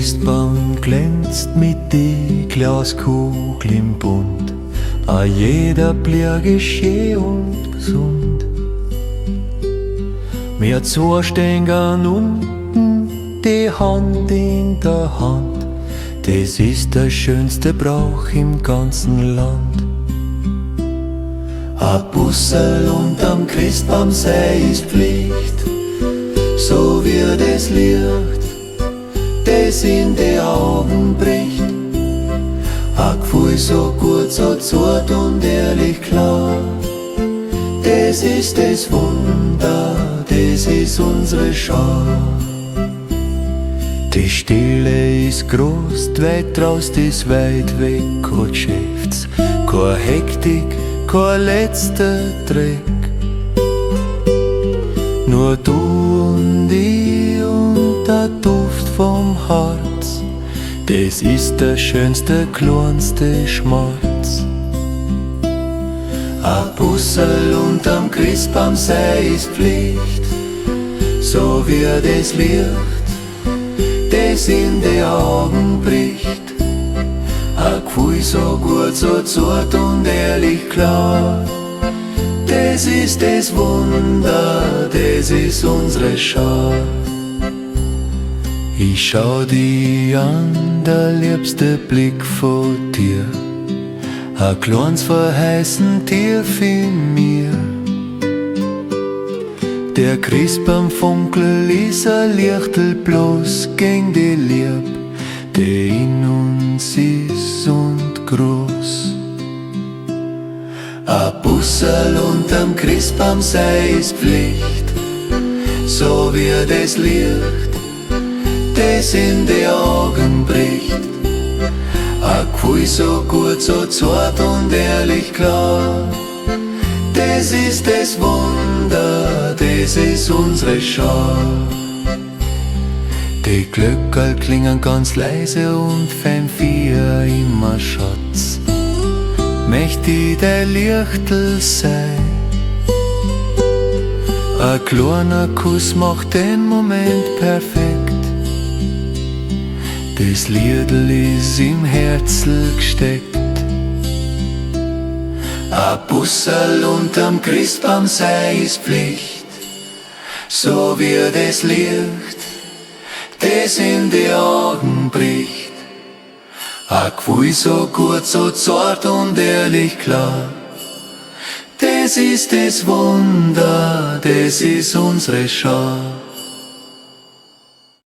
Christbaum glänzt mit die Glaskugel im Bund, a jeder Blick ist schön und gesund. Wir zwei stehen ganz unten, die Hand in der Hand, das ist der schönste Brauch im ganzen Land. A Bussel unterm Christbaum sei ist Pflicht, so wie das Licht, das in die Augen bricht. A Gefühl so gut, so zart und ehrlich klar, das ist das Wunder, das ist unsere Schau. Die Stille ist groß, die Welt draußen ist weit weg, kein Geschäfts, keine Hektik, kein letzter Dreck. Nur du und ich und der Duft vom Harz, das ist der schönste, kleinste Schmerz. A Bussel unterm Christbaum sei ist Pflicht, so wie das Licht, das in die Augen bricht. A Gefühl so gut, so zart und ehrlich klar, das ist das Wunder, das ist unsere Schau. Ich schau dich an, der liebste Blick von dir, a kleines verheißen tief in mir. Der Christbaum funkel ist a Lichtel bloß gegen die Lieb, die in uns ist und groß. A Bussel unterm Christbaum sei ist Pflicht, so wie das Licht, das in die Augen bricht. A Gefühl so gut, so zart und ehrlich klar, das ist das Wunder, das ist unsere Schau. Die Glöckerl klingen ganz leise und fein vier immer Schatz, möcht ich dein Lichtel sein. A kleiner Kuss macht den Moment perfekt, das Liedl ist im Herzl gesteckt. A Bussel unterm Christbaum sei ist Pflicht, so wie das Licht, das in die Augen bricht. A Gefühl so gut, so zart und ehrlich klar, das ist das Wunder, das ist unsere Schau.